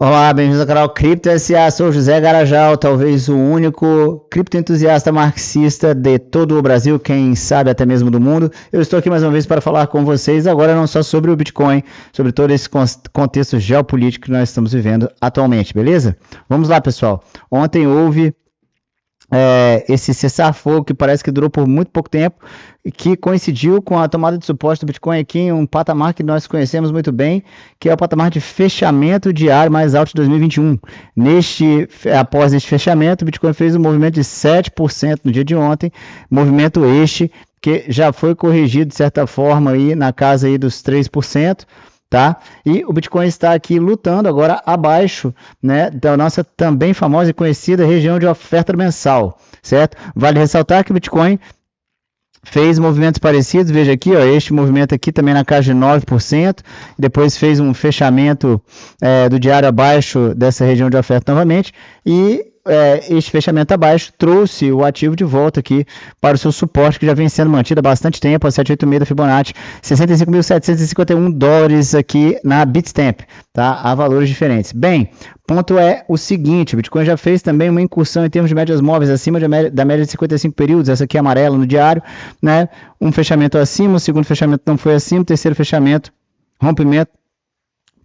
Olá, bem-vindo ao canal Cripto SA, sou José Garajal, talvez o único criptoentusiasta marxista de todo o Brasil, quem sabe até mesmo do mundo. Eu estou aqui mais uma vez para falar com vocês agora não só sobre o Bitcoin, sobre todo esse contexto geopolítico que nós estamos vivendo atualmente, beleza? Vamos lá, pessoal. Ontem houve esse cessar-fogo que parece que durou por muito pouco tempo e que coincidiu com a tomada de suporte do Bitcoin aqui em um patamar que nós conhecemos muito bem, que é o patamar de fechamento diário mais alto de 2021. Após este fechamento, o Bitcoin fez um movimento de 7% no dia de ontem, movimento este que já foi corrigido de certa forma aí na casa aí dos 3%. Tá? E o Bitcoin está aqui lutando agora abaixo, né, da nossa também famosa e conhecida região de oferta mensal, certo? Vale ressaltar que o Bitcoin fez movimentos parecidos, veja aqui, ó, este movimento aqui também na casa de 9%, depois fez um fechamento do diário abaixo dessa região de oferta novamente, e este fechamento abaixo trouxe o ativo de volta aqui para o seu suporte, que já vem sendo mantido há bastante tempo, a 786 da Fibonacci, 65.751 dólares aqui na Bitstamp, tá? Há valores diferentes. Bem, ponto é o seguinte, o Bitcoin já fez também uma incursão em termos de médias móveis acima da média de 55 períodos, essa aqui é amarela no diário, né? Um fechamento acima, o segundo fechamento não foi acima, o terceiro fechamento, rompimento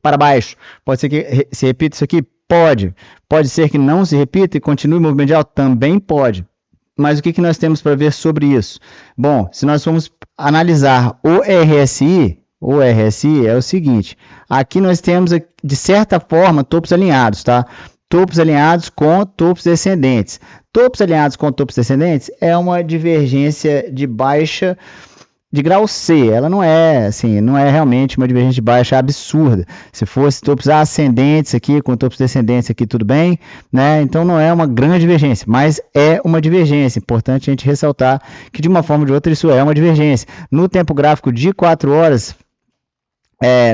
para baixo. Pode ser que se repita isso aqui? Pode. Pode ser que não se repita e continue o movimento de alta? Também pode. Mas o que nós temos para ver sobre isso? Bom, se nós formos analisar o RSI é o seguinte, aqui nós temos, de certa forma, topos alinhados, tá? Topos alinhados com topos descendentes. Topos alinhados com topos descendentes é uma divergência de baixa de grau C, ela não é realmente uma divergência de baixa absurda. Se fosse topos ascendentes aqui, com topos descendentes aqui, tudo bem, né? Então não é uma grande divergência, mas é uma divergência. Importante a gente ressaltar que de uma forma ou de outra isso é uma divergência. No tempo gráfico de 4 horas,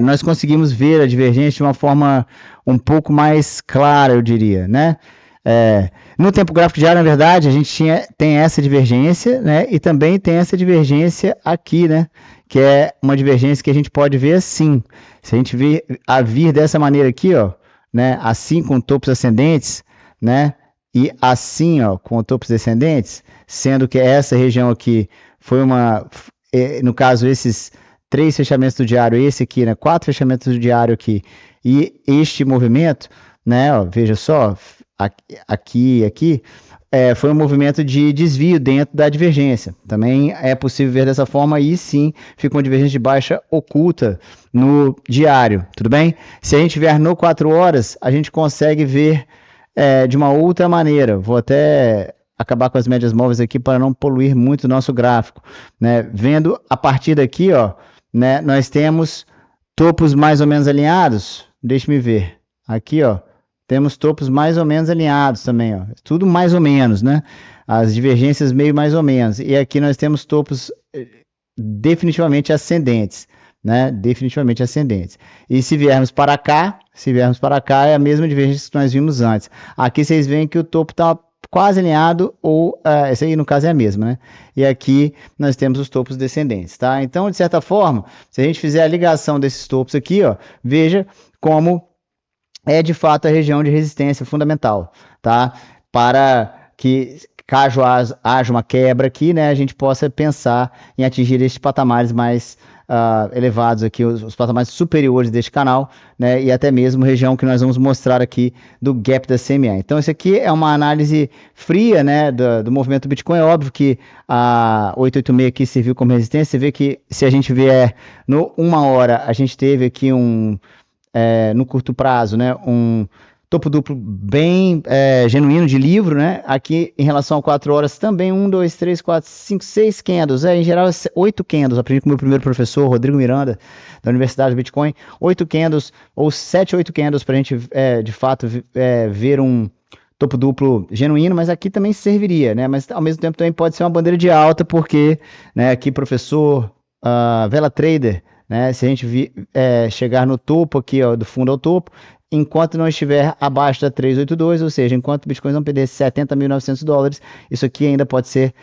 nós conseguimos ver a divergência de uma forma um pouco mais clara, eu diria, né? No tempo gráfico diário, na verdade, a gente tem essa divergência, né? E também tem essa divergência aqui, né? Que é uma divergência que a gente pode ver assim. Se a gente vir dessa maneira aqui, ó, né? Assim com topos ascendentes, né? E assim, ó, com topos descendentes, sendo que essa região aqui foi no caso, esses 3 fechamentos do diário, esse aqui, né? 4 fechamentos do diário aqui, e este movimento, né? Ó, veja só, aqui, foi um movimento de desvio dentro da divergência. Também é possível ver dessa forma, e sim, fica uma divergência de baixa oculta no diário, tudo bem? Se a gente vier no 4 horas, a gente consegue ver de uma outra maneira. Vou até acabar com as médias móveis aqui para não poluir muito o nosso gráfico, né? Vendo a partir daqui, ó, né, nós temos topos mais ou menos alinhados. Deixe-me ver. Aqui, ó, temos topos mais ou menos alinhados também, ó. Tudo mais ou menos, né? As divergências meio mais ou menos. E aqui nós temos topos definitivamente ascendentes, né? Definitivamente ascendentes. E se viermos para cá, é a mesma divergência que nós vimos antes. Aqui vocês veem que o topo está quase alinhado, ou essa aí no caso é a mesma, né? E aqui nós temos os topos descendentes, tá? Então, de certa forma, se a gente fizer a ligação desses topos aqui, ó, veja como é de fato a região de resistência fundamental, tá? Para que, caso haja uma quebra aqui, né, a gente possa pensar em atingir estes patamares mais elevados aqui, os patamares superiores deste canal, né, e até mesmo região que nós vamos mostrar aqui do gap da CMA. Então, isso aqui é uma análise fria, né, do movimento do Bitcoin. É óbvio que a 886 aqui serviu como resistência. Você vê que se a gente vier no 1 hora, a gente teve aqui no curto prazo, né, um topo duplo bem genuíno de livro, né? Aqui em relação a 4 horas também 1, 2, 3, 4, 5, 6 candles, em geral 8 candles. Aprendi com o meu primeiro professor, Rodrigo Miranda, da Universidade do Bitcoin, 8 candles ou 7, 8 candles para a gente de fato ver um topo duplo genuíno, mas aqui também serviria, né? Mas ao mesmo tempo também pode ser uma bandeira de alta, porque, né, aqui professor, vela trader, né, se a gente chegar no topo aqui, ó, do fundo ao topo, enquanto não estiver abaixo da 382, ou seja, enquanto o Bitcoin não perder 70.900 dólares, isso aqui ainda pode ser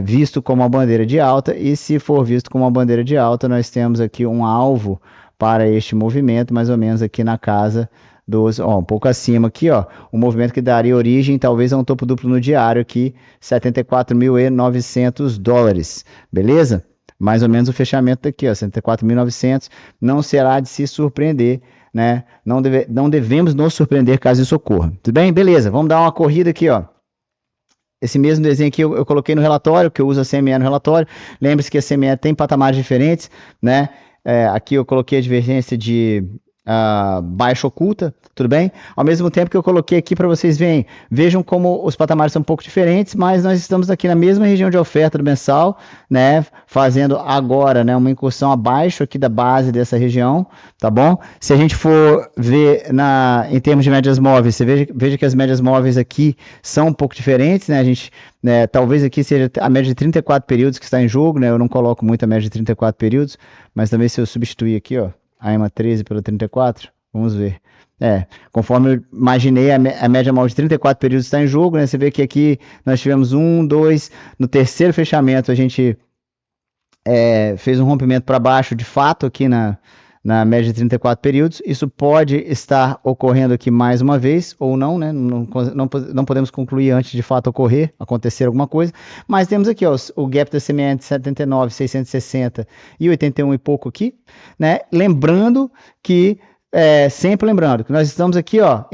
visto como uma bandeira de alta, e se for visto como uma bandeira de alta, nós temos aqui um alvo para este movimento, mais ou menos aqui na casa um pouco acima aqui, ó, um movimento que daria origem talvez a um topo duplo no diário aqui, 74.900 dólares, beleza? Mais ou menos o fechamento daqui, ó, 74.900, não será de se surpreender, né? Não devemos nos surpreender caso isso ocorra. Tudo bem? Beleza, vamos dar uma corrida aqui, ó. Esse mesmo desenho aqui eu coloquei no relatório, que eu uso a CME no relatório. Lembre-se que a CME tem patamares diferentes, né? Aqui eu coloquei a divergência de baixa oculta, tudo bem? Ao mesmo tempo que eu coloquei aqui para vocês verem, vejam como os patamares são um pouco diferentes, mas nós estamos aqui na mesma região de oferta do mensal, né? Fazendo agora, né, uma incursão abaixo aqui da base dessa região, tá bom? Se a gente for ver em termos de médias móveis, você veja que as médias móveis aqui são um pouco diferentes, né? A gente, né, talvez aqui seja a média de 34 períodos que está em jogo, né? Eu não coloco muito a média de 34 períodos, mas também se eu substituir aqui, ó, a EMA 13 pela 34, vamos ver. Conforme eu imaginei, a média móvel de 34 períodos está em jogo, né? Você vê que aqui nós tivemos 1, 2, no terceiro fechamento a gente fez um rompimento para baixo, de fato, aqui na média de 34 períodos. Isso pode estar ocorrendo aqui mais uma vez, ou não, né? Não podemos concluir antes de fato acontecer alguma coisa, mas temos aqui, ó, o gap da CME de 79, 660 e 81 e pouco aqui, né? Sempre lembrando que nós estamos aqui, ó,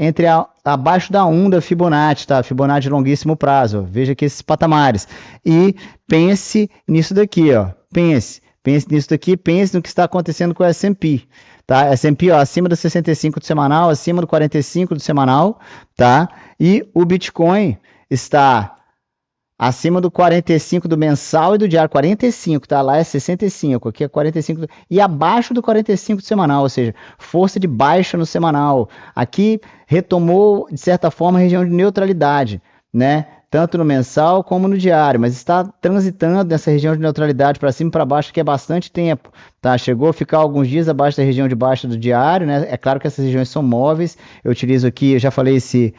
abaixo da 1 da Fibonacci, tá? Fibonacci de longuíssimo prazo, ó. Veja aqui esses patamares. E pense nisso daqui, ó. Pense nisso daqui, pense no que está acontecendo com o S&P, tá? S&P, ó, acima do 65 do semanal, acima do 45 do semanal, tá? E o Bitcoin está acima do 45 do mensal e do diário, 45, tá? Lá é 65, aqui é 45, e abaixo do 45 do semanal, ou seja, força de baixa no semanal. Aqui retomou, de certa forma, a região de neutralidade, né? Tanto no mensal como no diário, mas está transitando nessa região de neutralidade para cima e para baixo, que é bastante tempo, tá? Chegou a ficar alguns dias abaixo da região de baixa do diário, né? É claro que essas regiões são móveis, eu utilizo aqui, eu já falei esse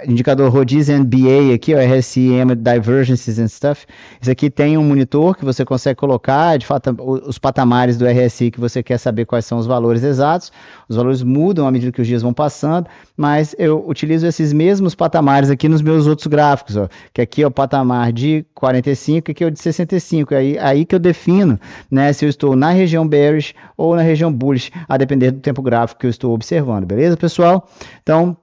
indicador Rodiz NBA aqui, o RSI Divergences and Stuff. Isso aqui tem um monitor que você consegue colocar, de fato, os patamares do RSI que você quer saber quais são os valores exatos. Os valores mudam à medida que os dias vão passando, mas eu utilizo esses mesmos patamares aqui nos meus outros gráficos, ó, que aqui é o patamar de 45 e aqui é o de 65. Aí que eu defino, né, se eu estou na região bearish ou na região bullish, a depender do tempo gráfico que eu estou observando, beleza, pessoal? Então,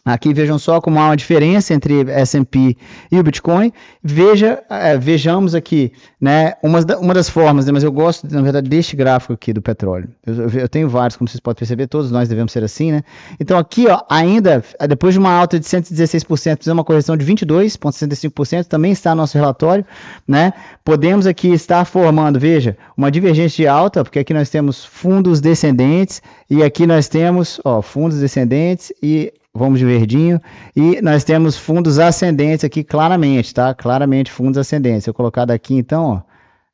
aqui vejam só como há uma diferença entre S&P e o Bitcoin. Vejamos aqui, né, uma das formas, né, mas eu gosto, na verdade, deste gráfico aqui do petróleo. Eu tenho vários, como vocês podem perceber, todos nós devemos ser assim, né? Então aqui, ó, ainda, depois de uma alta de 116%, fizemos uma correção de 22,65%, também está no nosso relatório, né? Podemos aqui estar formando, veja, uma divergência de alta, porque aqui nós temos fundos descendentes, e aqui nós temos, ó, fundos descendentes e vamos de verdinho, e nós temos fundos ascendentes aqui claramente, tá? Claramente fundos ascendentes. Eu colocar daqui então, ó,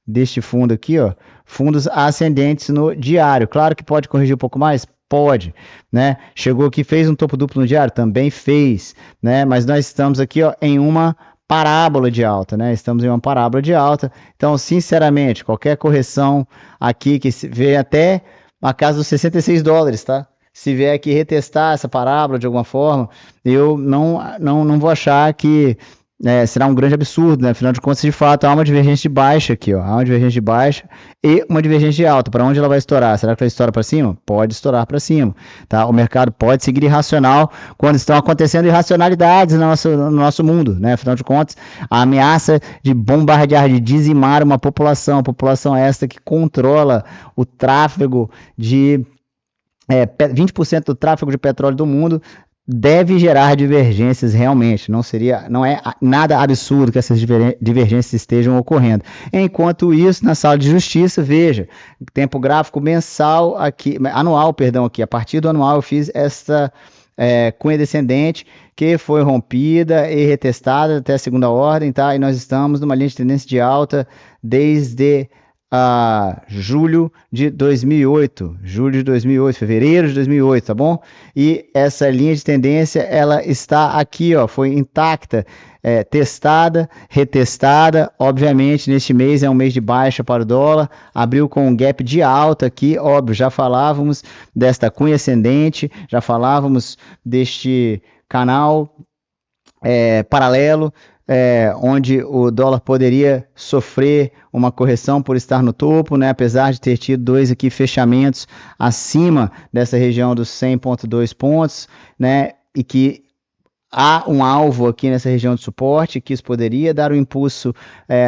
deste fundo aqui, ó, fundos ascendentes no diário. Claro que pode corrigir um pouco mais? Pode, né? Chegou aqui, fez um topo duplo no diário? Também fez, né? Mas nós estamos aqui, ó, em uma parábola de alta, né? Estamos em uma parábola de alta. Então, sinceramente, qualquer correção aqui que vê até a casa dos 66 dólares, tá? Se vier aqui retestar essa parábola de alguma forma, eu não vou achar que será um grande absurdo, né? Afinal de contas, de fato, há uma divergência de baixa aqui, ó. Há uma divergência de baixa e uma divergência de alta. Para onde ela vai estourar? Será que ela estoura para cima? Pode estourar para cima, tá? O mercado pode seguir irracional quando estão acontecendo irracionalidades no nosso mundo, né? Afinal de contas, a ameaça de bombardear, de dizimar uma população esta que controla o tráfego de 20% do tráfego de petróleo do mundo, deve gerar divergências realmente. Não é nada absurdo que essas divergências estejam ocorrendo. Enquanto isso, na sala de justiça, veja, tempo gráfico mensal aqui, anual, perdão, aqui. A partir do anual eu fiz esta cunha descendente que foi rompida e retestada até a segunda ordem, tá? E nós estamos numa linha de tendência de alta desde julho de 2008, fevereiro de 2008, tá bom? E essa linha de tendência, ela está aqui, ó, foi intacta, testada, retestada, obviamente neste mês é um mês de baixa para o dólar, abriu com um gap de alta aqui, óbvio, já falávamos desta cunha ascendente, já falávamos deste canal paralelo, onde o dólar poderia sofrer uma correção por estar no topo, né? Apesar de ter tido dois aqui fechamentos acima dessa região dos 100,2 pontos, né? E que há um alvo aqui nessa região de suporte, que isso poderia dar um impulso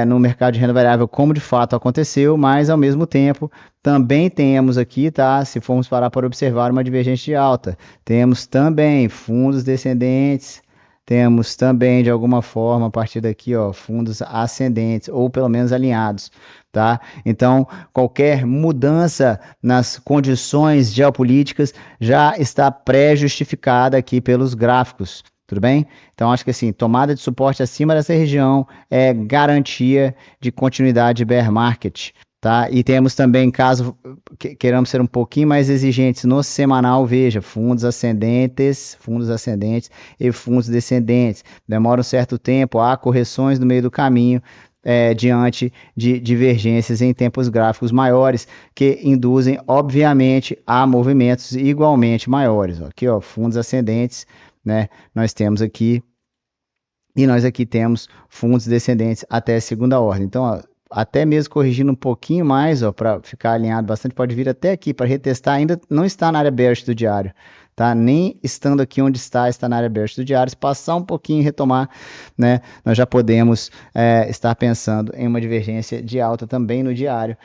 no mercado de renda variável, como de fato aconteceu, mas ao mesmo tempo também temos aqui, tá? Se formos parar para observar uma divergência de alta, temos também fundos descendentes. Temos também, de alguma forma, a partir daqui, ó, fundos ascendentes, ou pelo menos alinhados, tá? Então, qualquer mudança nas condições geopolíticas já está pré-justificada aqui pelos gráficos, tudo bem? Então, acho que assim, tomada de suporte acima dessa região é garantia de continuidade de bear market, tá? E temos também, caso queiramos ser um pouquinho mais exigentes no semanal, veja, fundos ascendentes e fundos descendentes. Demora um certo tempo, há correções no meio do caminho, diante de divergências em tempos gráficos maiores, que induzem, obviamente, a movimentos igualmente maiores. Aqui, ó, fundos ascendentes, né? Nós temos aqui, e nós aqui temos fundos descendentes até segunda ordem. Então, ó, até mesmo corrigindo um pouquinho mais, ó, para ficar alinhado bastante, pode vir até aqui para retestar, ainda não está na área bearish do diário, tá? Nem estando aqui onde está na área bearish do diário, se passar um pouquinho e retomar, né, nós já podemos estar pensando em uma divergência de alta também no diário,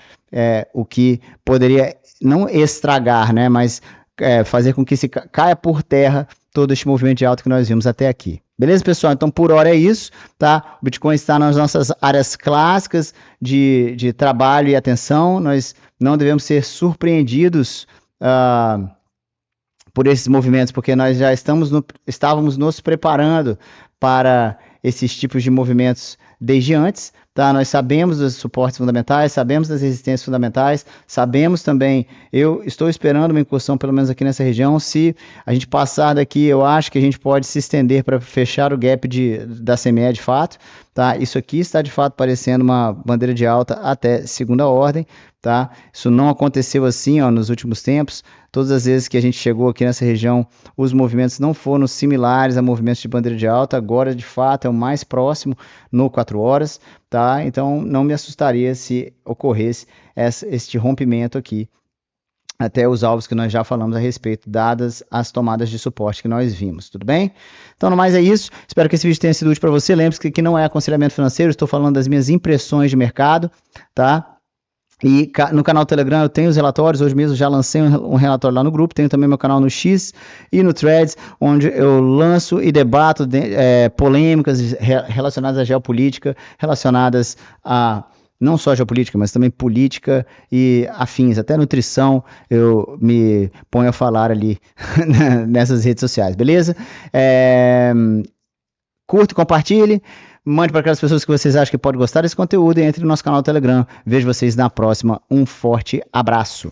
o que poderia não estragar, né, mas fazer com que se caia por terra todo este movimento de alta que nós vimos até aqui. Beleza, pessoal? Então, por hora é isso, tá? O Bitcoin está nas nossas áreas clássicas de trabalho e atenção. Nós não devemos ser surpreendidos por esses movimentos, porque nós já estávamos nos preparando para esses tipos de movimentos desde antes, tá? Nós sabemos dos suportes fundamentais, sabemos das resistências fundamentais, sabemos também, eu estou esperando uma incursão pelo menos aqui nessa região, se a gente passar daqui, eu acho que a gente pode se estender para fechar o gap da CME de fato, tá? Isso aqui está de fato parecendo uma bandeira de alta até segunda ordem, tá? Isso não aconteceu assim, ó, nos últimos tempos. Todas as vezes que a gente chegou aqui nessa região, os movimentos não foram similares a movimentos de bandeira de alta. Agora, de fato, é o mais próximo no 4 horas, tá? Então, não me assustaria se ocorresse este rompimento aqui, até os alvos que nós já falamos a respeito, dadas as tomadas de suporte que nós vimos, tudo bem? Então, no mais é isso. Espero que esse vídeo tenha sido útil para você. Lembre-se que aqui não é aconselhamento financeiro, estou falando das minhas impressões de mercado, tá? E no canal Telegram eu tenho os relatórios, hoje mesmo já lancei um relatório lá no grupo, tenho também meu canal no X e no Threads, onde eu lanço e debato polêmicas relacionadas à geopolítica, relacionadas a não só geopolítica, mas também política e afins, até nutrição eu me ponho a falar ali nessas redes sociais, beleza? Curte, compartilhe. Mande para aquelas pessoas que vocês acham que podem gostar desse conteúdo e entre no nosso canal Telegram. Vejo vocês na próxima. Um forte abraço.